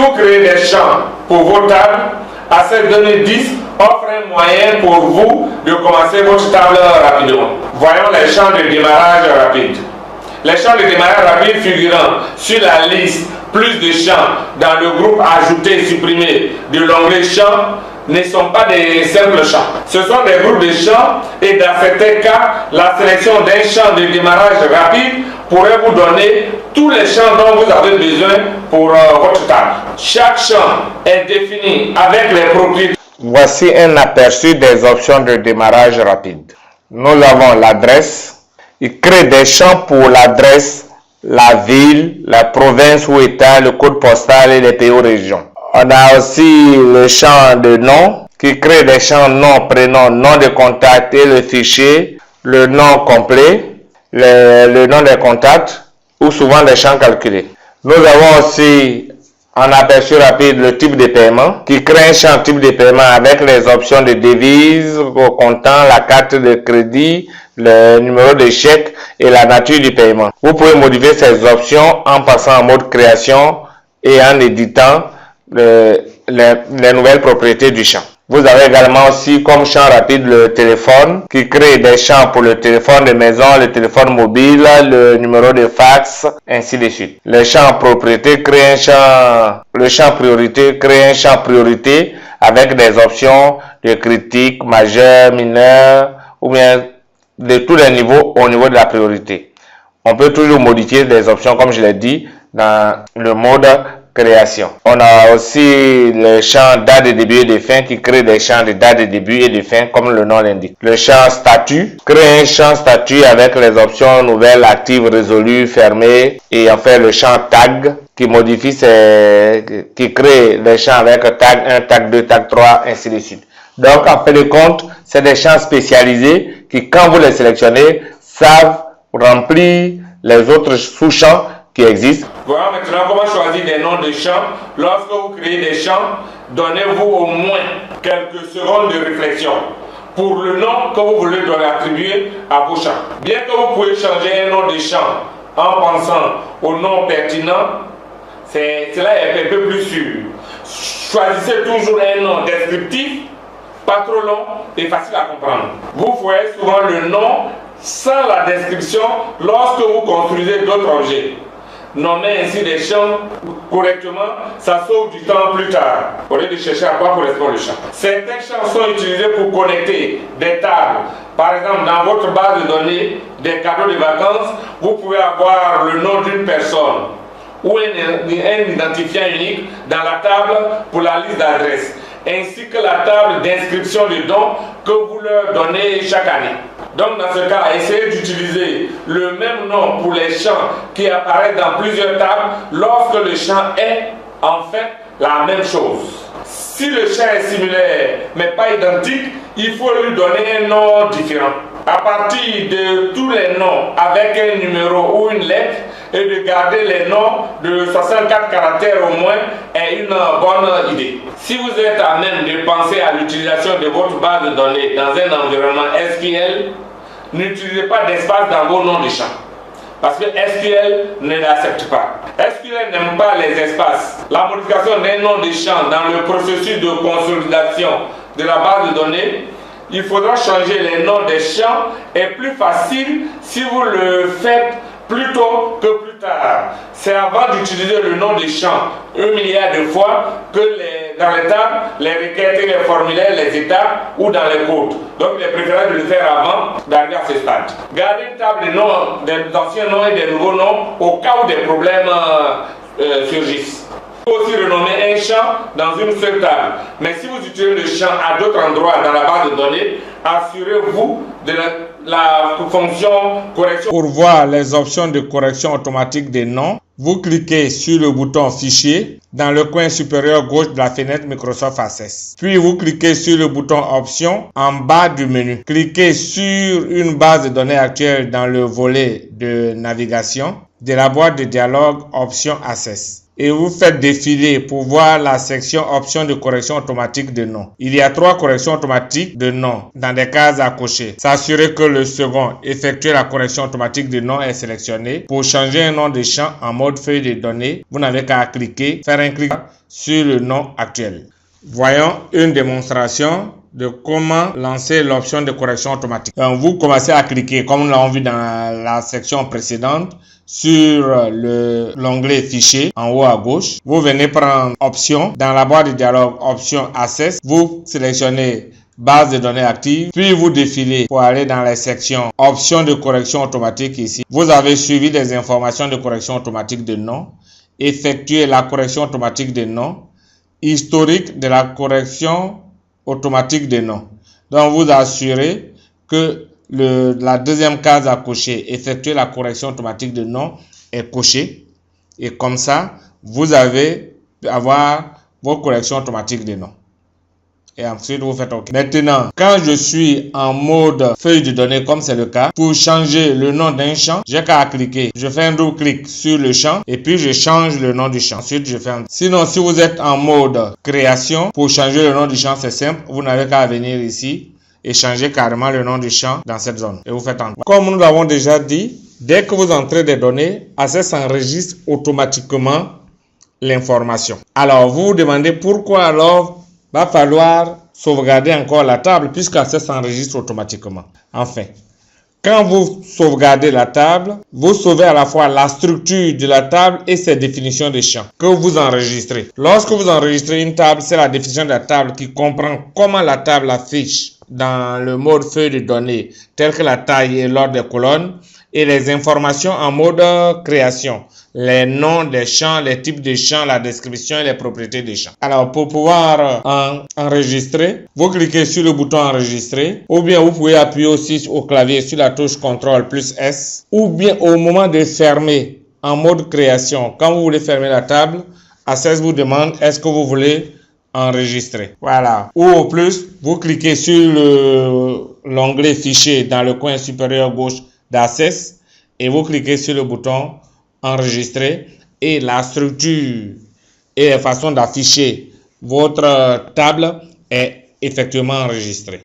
vous créez des champs pour vos tables, Access 2010 offre un moyen pour vous de commencer votre table rapidement. Voyons les champs de démarrage rapide. Les champs de démarrage rapide figurant sur la liste plus de champs dans le groupe ajouté et supprimé de l'onglet champs ne sont pas des simples champs. Ce sont des groupes de champs et dans certains cas, la sélection d'un champ de démarrage rapide pourrait vous donner tous les champs dont vous avez besoin pour votre table. Chaque champ est défini avec les propriétés. Voici un aperçu des options de démarrage rapide. Nous avons l'adresse. Il crée des champs pour l'adresse, la ville, la province ou état, le code postal et les pays ou régions. On a aussi le champ de nom qui crée des champs nom, prénom, nom de contact et le fichier, le nom complet, le nom des contacts ou souvent des champs calculés. Nous avons aussi en aperçu rapide le type de paiement qui crée un champ type de paiement avec les options de devise, au comptant, la carte de crédit, le numéro de chèque et la nature du paiement. Vous pouvez modifier ces options en passant en mode création et en éditant les nouvelles propriétés du champ. Vous avez également aussi comme champ rapide le téléphone qui crée des champs pour le téléphone de maison, le téléphone mobile, le numéro de fax, ainsi de suite. Le champ propriété crée un champ, le champ priorité crée un champ priorité avec des options de critique, majeur, mineur ou bien de tous les niveaux au niveau de la priorité. On peut toujours modifier des options comme je l'ai dit dans le mode création. On a aussi le champ date de début et de fin qui crée des champs de date de début et de fin comme le nom l'indique. Le champ statut crée un champ statut avec les options nouvelles, actives, résolues, fermées et enfin le champ tag qui modifie qui crée les champs avec tag 1, tag 2, tag 3, ainsi de suite. Donc en fin de compte, c'est des champs spécialisés qui quand vous les sélectionnez savent remplir les autres sous-champs qui existent. Voilà maintenant comment choisir des noms de champs. Lorsque vous créez des champs, donnez-vous au moins quelques secondes de réflexion pour le nom que vous voulez attribuer à vos champs. Bien que vous pouvez changer un nom de champ en pensant au nom pertinent, cela est un peu plus sûr. Choisissez toujours un nom descriptif, pas trop long et facile à comprendre. Vous voyez souvent le nom sans la description lorsque vous construisez d'autres objets. Nommer ainsi des champs correctement, ça sauve du temps plus tard, au lieu de chercher à quoi correspond le champ. Certains champs sont utilisés pour connecter des tables. Par exemple, dans votre base de données des cadeaux de vacances, vous pouvez avoir le nom d'une personne ou un identifiant unique dans la table pour la liste d'adresses, ainsi que la table d'inscription de dons que vous leur donnez chaque année. Donc dans ce cas, essayez d'utiliser le même nom pour les champs qui apparaissent dans plusieurs tables lorsque le champ est en fait la même chose. Si le champ est similaire mais pas identique, il faut lui donner un nom différent. À partir de tous les noms avec un numéro ou une lettre et de garder les noms de 64 caractères au moins est une bonne idée. Si vous êtes à même de penser à l'utilisation de votre base de données dans un environnement SQL, n'utilisez pas d'espace dans vos noms de champs. Parce que SQL ne l'accepte pas. SQL n'aime pas les espaces. La modification d'un nom de champ dans le processus de consolidation de la base de données, il faudra changer les noms des champs est plus facile si vous le faites plus tôt que plus tard. C'est avant d'utiliser le nom des champs 1 milliard de fois que dans les tables, les requêtes, les formulaires, les étapes ou dans les codes. Donc il est préférable de le faire avant d'arriver à ce stade. Gardez une table de noms, d'anciens noms et de nouveaux noms au cas où des problèmes surgissent. Vous pouvez aussi renommer un champ dans une seule table. Mais si vous utilisez le champ à d'autres endroits dans la base de données, assurez-vous de la fonction correction. Pour voir les options de correction automatique des noms, vous cliquez sur le bouton Fichier dans le coin supérieur gauche de la fenêtre Microsoft Access. Puis vous cliquez sur le bouton Options en bas du menu. Cliquez sur une base de données actuelle dans le volet de navigation de la boîte de dialogue Options Access. et vous faites défiler pour voir la section options de correction automatique de nom. Il y a 3 corrections automatiques de nom dans des cases à cocher. S'assurer que le second, effectuer la correction automatique de nom, est sélectionné. Pour changer un nom de champ en mode feuille de données, vous n'avez qu'à cliquer, faire un clic sur le nom actuel. Voyons une démonstration de comment lancer l'option de correction automatique. Donc, vous commencez à cliquer, comme nous l'avons vu dans la section précédente, sur l'onglet fichier en haut à gauche. Vous venez prendre option. Dans la barre de dialogue, option Access. Vous sélectionnez base de données active, puis vous défilez pour aller dans les sections options de correction automatique ici. Vous avez suivi des informations de correction automatique de nom, effectuer la correction automatique de nom, historique de la correction automatique des noms. Donc, vous assurez que la deuxième case à cocher, effectuer la correction automatique de nom, est cochée. Et comme ça, vous avez avoir vos corrections automatiques de noms. Et ensuite, vous faites OK. Maintenant, quand je suis en mode feuille de données, comme c'est le cas, pour changer le nom d'un champ, j'ai qu'à cliquer. Je fais un double-clic sur le champ et puis je change le nom du champ. Ensuite, je fais un... Sinon, si vous êtes en mode création, pour changer le nom du champ, c'est simple. Vous n'avez qu'à venir ici et changer carrément le nom du champ dans cette zone. Et vous faites en... Comme nous l'avons déjà dit, dès que vous entrez des données, Access enregistre automatiquement l'information. Alors, vous vous demandez pourquoi alors va falloir sauvegarder encore la table puisque Access s'enregistre automatiquement. Enfin, quand vous sauvegardez la table, vous sauvez à la fois la structure de la table et ses définitions de champs que vous enregistrez. Lorsque vous enregistrez une table, c'est la définition de la table qui comprend comment la table affiche dans le mode feuille de données, tel que la taille et l'ordre des colonnes, et les informations en mode création, les noms des champs, les types de champs, la description et les propriétés des champs. Alors, pour pouvoir enregistrer, vous cliquez sur le bouton enregistrer, ou bien vous pouvez appuyer aussi au clavier sur la touche CTRL plus S, ou bien au moment de fermer en mode création, quand vous voulez fermer la table, Access vous demande est-ce que vous voulez enregistrer. Voilà. Ou au plus, vous cliquez sur l'onglet fichier dans le coin supérieur gauche d'Access et vous cliquez sur le bouton enregistrer et la structure et la façon d'afficher votre table est effectivement enregistrée.